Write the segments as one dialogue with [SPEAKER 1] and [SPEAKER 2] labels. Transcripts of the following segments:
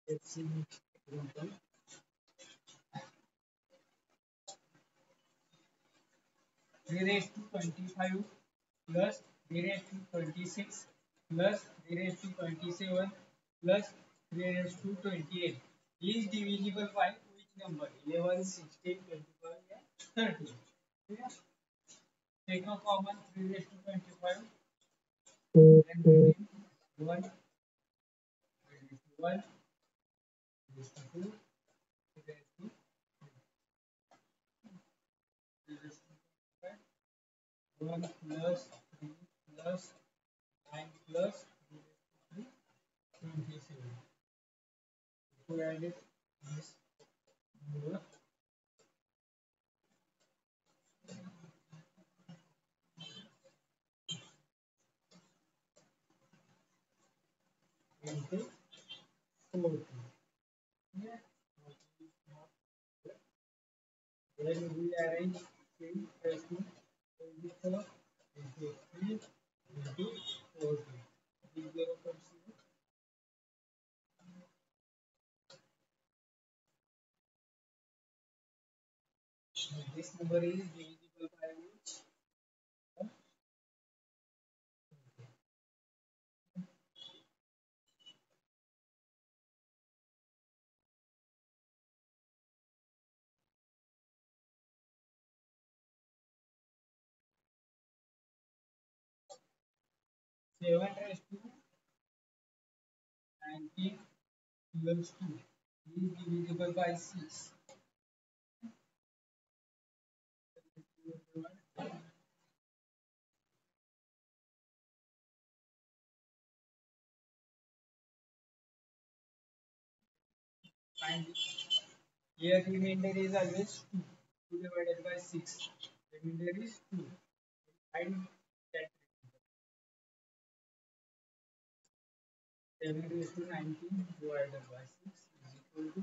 [SPEAKER 1] Let's see next example. 3 raised to 25 plus 3 raised to 26 plus 3 raised to 27 plus 3 raised to 28 is divisible by which number? 11, 16, 25 and 30. Okay? Take a common 3 raised to 25 and remain 1, 3 raised to 1, 3 raised to 2, 3 raised to 3 raised to 5, 1 plus 3 plus 9 plus 3 raised to 27. If we add it, this number into 40. Yeah. Then we arrange 3 raised to 24 into 3 into 40. This 0 comes here. This number is divisible by which? 7 raised to 19 equals to is divisible by 6. Find here remainder is always 2. 2 divided by 6. Remainder is 2. Find that 7 raised to 19 divided by 6 is equal to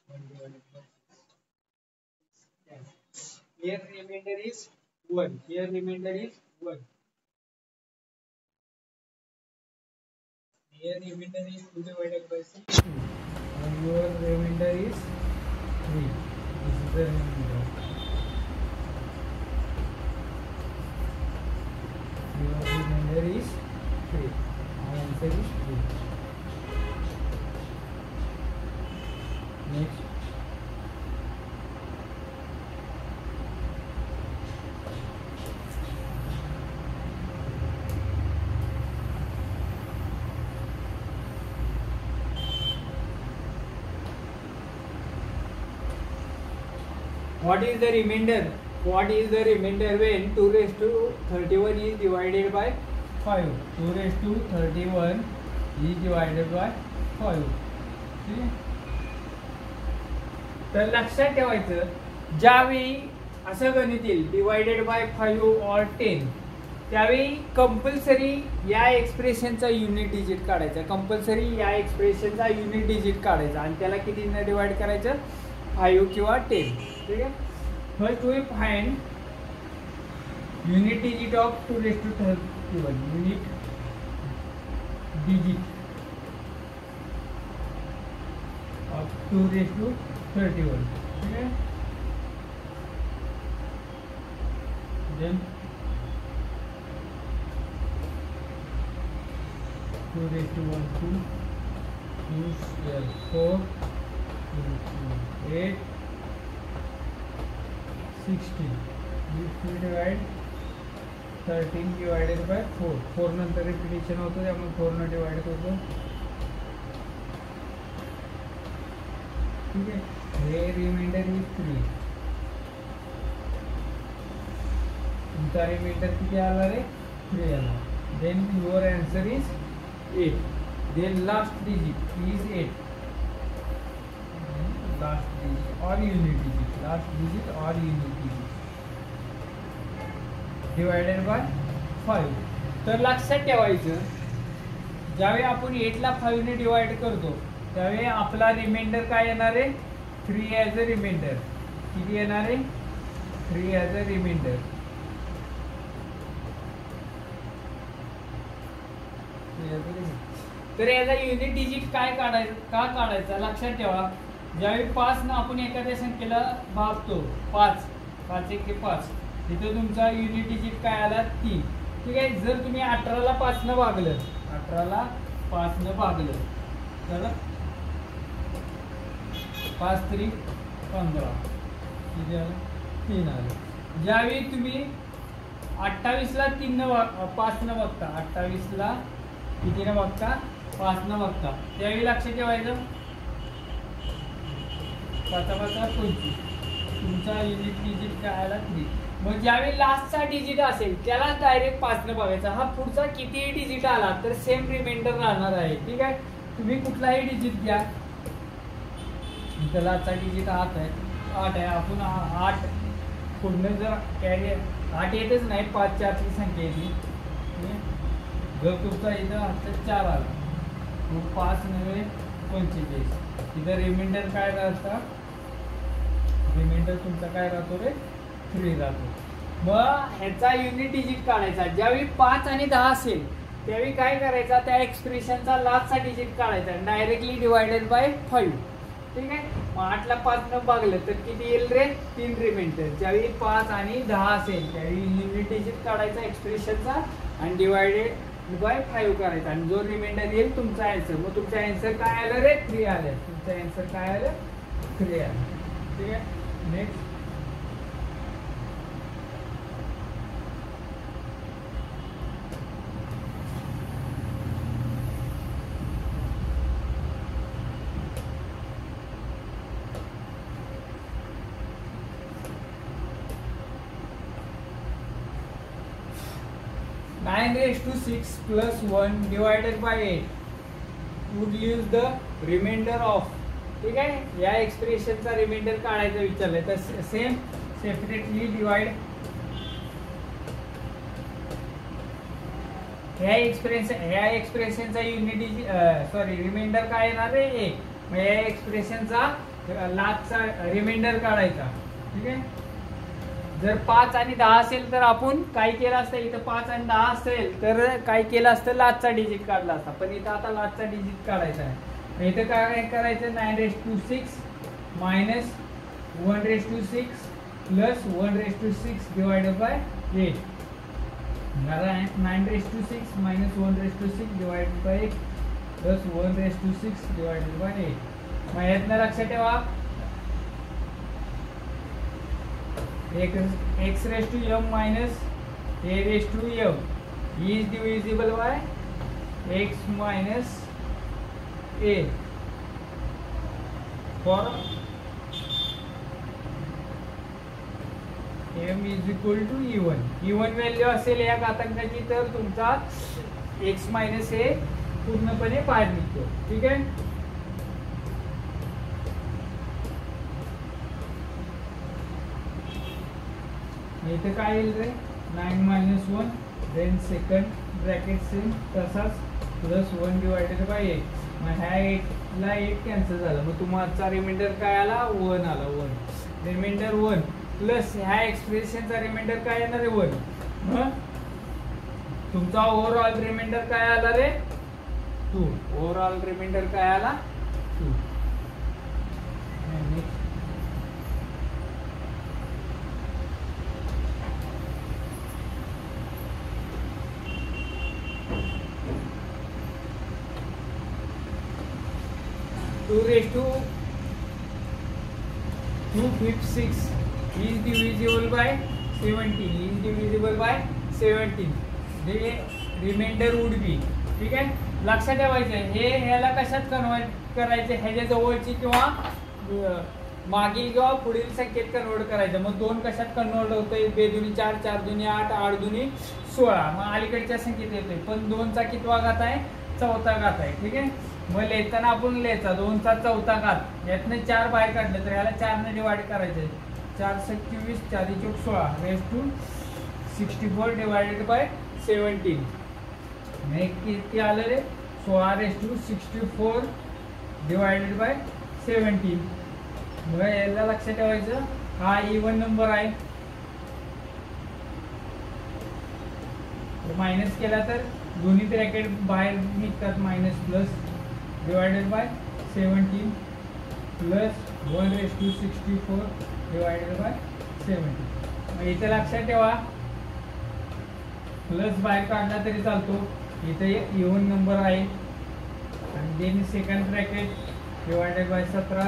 [SPEAKER 1] 1 divided by 6. Here remainder is 1. Here remainder is 1. Here remainder is 2 divided by 6. And your remainder is 3. This is the remainder. Your remainder is 3. Our answer is 3. Next. What is the remainder? What is the remainder when 2 raised to 31 is divided by 5? 2 raised to 31 is divided by 5. Okay? तर लक्षात ठेवायचं ज्यावेळी असं गणित येईल divided by 5 और 10 त्यावेळी compulsory या एक्सप्रेशनचा युनिट डिजिट काढायचा. कंपल्सरी या एक्सप्रेशनचा युनिट डिजिट काढायचा आणि त्याला कितीने डिवाइड करायचं 5 किंवा 10. ठीक आहे. First we find unit digit of 2 raised to 31. Unit digit of 2 raised to 31. ठीक है. Then 2 raised to 1 2 2 square 4 2 8 16. If we divide 13 divided by 4. 4 नंतर रिपिटेशन होतं त्यामुळे 4 ने डिवाइड करतो. ठीक आहे. हे रिमाइंडर इज 3. तुमचा रिमाइंडर किती आला रे 3 आला. Then your answer is 8. Then last digit is 8. Last digit or unit digit, last digit or unit digit divided by 5. तर लक्षात ठेवायचं, ज्यावेळी आपण 8 ला 5 ने डिवाइड करतो त्यावेळी आपला रिमाइंडर काय येणार आहे, 3 ॲज अ रिमाइंडर. किती येणार आहे, 3 ॲज अ रिमाइंडर. तर याचा युनिट डिजिट काय काढायचं, का काढायचा लक्षात ठेवा. ज्यावेळी 5 न आपण एखाद्या संख्येला भागतो, 5 5 1 5, तिथे तुमचा युनिट डिजिट काय आला, 3. ठीक आहे. जर तुम्ही 18 ला 5 न भागलं, 18 ला 5 न भागलं तर 5 3 15, किती आलं, 3 आलं. ज्यावेळी तुम्ही 28 ला 3 न 5 न बघता, 28 ला किती न बघता, 5 न बघता, त्यावेळी लक्षात ठेवायचं 5 5 25, तुमचा युनिट डिजिट काय आला, 3. मग ज्यावेळी लास्टचा डिजिट असेल त्याला डायरेक्ट 5 न बघायचा. हा पुढचा कितीही डिजिट आला तर सेम रिमाइंडर राहणार आहे. ठीक आहे. तुम्ही कुठलाही डिजिट घ्या, लास्टचा डिजिट 8 आहे, आपण 8 पुढनं जर कॅरी 8 येतच नाही, 5 4 ची संख्या येते. जर तुमचा इथं 4 आला, 5 9 45, इथं रिमाइंडर काय राहतं, रिमाइंडर तुमचा काय राहतो रे, 3 राहतो. मग ह्याचा युनिट डिजिट काढायचा. ज्यावेळी 5 आणि 10 असेल त्यावेळी काय करायचा, त्या एक्सप्रेशनचा लास्टचा डिजिट काढायचा, डायरेक्टली डिवायडेड बाय 5. ठीक आहे. मग 8 ला 5 न भागलं तर किती येईल रे, 3 रिमाइंडर. ज्यावेळी 5 आणि 10 असेल त्यावेळी युनिट डिजिट काढायचा एक्सप्रेशनचा आणि डिवायडेड बाय 5 करायचा, आणि जो रिमाइंडर येईल तुमचा आन्सर. मग तुमचा आन्सर काय आलं रे, 3 आलं. तुमचा आन्सर काय आलं, 3 आलं. ठीक आहे. Next, nine raised to 6 plus 1 divided by 8 would use the remainder of. ठीक आहे. या एक्सप्रेशनचा रिमाइंडर काढायचं विचारलंय तर सेम सेपरेटली डिवाइड. ह्या एक्सप्रेशनचा युनिट सॉरी रिमाइंडर काय येणार रे, 1. मग या एक्सप्रेशनचा लास्टचा रिमाइंडर काढायचा. ठीक आहे. जर 5 आणि 10 असेल तर आपण काय केलं असतं, इथं 5 आणि 10 असेल तर काय केलं असतं, लास्टचा डिजिट काढला असता. पण इथं आता लास्टचा डिजिट काढायचा आहे. इथं काय करायचं, 9 raised to 6 minus 1 raised to 6 plus 1 raised to 6 divided by 8. 9 raised to 6 minus 1 raised to 6 divided by 8 plus 1 raised to 6 divided by 8. मग यातनं लक्षात ठेवा, x raised to m minus a raised to m is divisible by x minus a for m is equal to even. Even value असेल या घातांकाची तर तुमचा x minus a पूर्णपणे बाहेर निघतो. ठीक आहे. इथे काय येईल रे, 9 minus 1 then second bracket same तसाच प्लस 1 डिवायडेड बाय 8. मग ह्या 8 ला 8 कॅन्सल झालं. मग तुम्हाला रिमाइंडर काय आला, 1 आला. 1 रिमाइंडर 1 प्लस ह्या एक्सप्रेशनचा रिमाइंडर काय येणार आहे, 1. मग तुमचा ओव्हरऑल रिमाइंडर काय आला रे, 2. ओव्हरऑल रिमाइंडर काय आला, 2. Two raised to 256 is divisible by 17. is divisible by 17. The remainder would be. ठीक आहे. लक्षात ठेवायचं हे ह्याला कशात कन्वर्ट करायचे, ह्याच्या जवळची किंवा मागील किंवा पुढील संख्येत कन्वर्ट करायचं. मग 2 कशात कन्वर्ट होतोय, 2 दुनी 4 4 दुनी 8 8 दुनी 16. मग अलीकडच्या संख्येत येतोय. पण 2चा कितवा घात आहे, चौथा घात आहे. ठीक आहे. मग लिहिताना आपण लिहायचा 2चा चौथा घात, यातनं 4 बाहेर काढलं तर याला 4 ने डिवाइड करायचं. 4 × 24 4 × 16 रेज टू 64 डिवाइडेड बाय 17. हे किती आलं रे? 16 रेज टू 64 डिवाइडेड बाय 17. मग याला लक्षात ठेवायचं हा इवन नंबर आहे. मायनस केला तर दोन्ही ब्रॅकेट बाहेर निघतात, minus plus divided by 17 plus 1/64 divided by 17. मग इथे लक्षात ठेवा प्लस बाहेर काढला तरी चालतो, इथे इवन नंबर आहे. आणि then second bracket divided by 17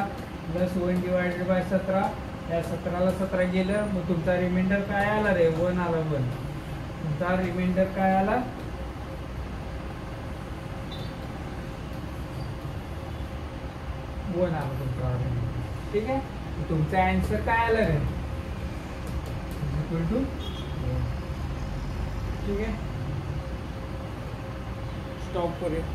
[SPEAKER 1] plus 1 divided by 17. या 17ला 17 गेलं, मग तुमचा रिमाइंडर काय आला रे? 1 आला. 1 तुमचा रिमाइंडर काय आला? 1 आला तुमचा. ठीक आहे. तुमचा आन्सर काय आला रे? Equal to. ठीक आहे. स्टॉप करूया.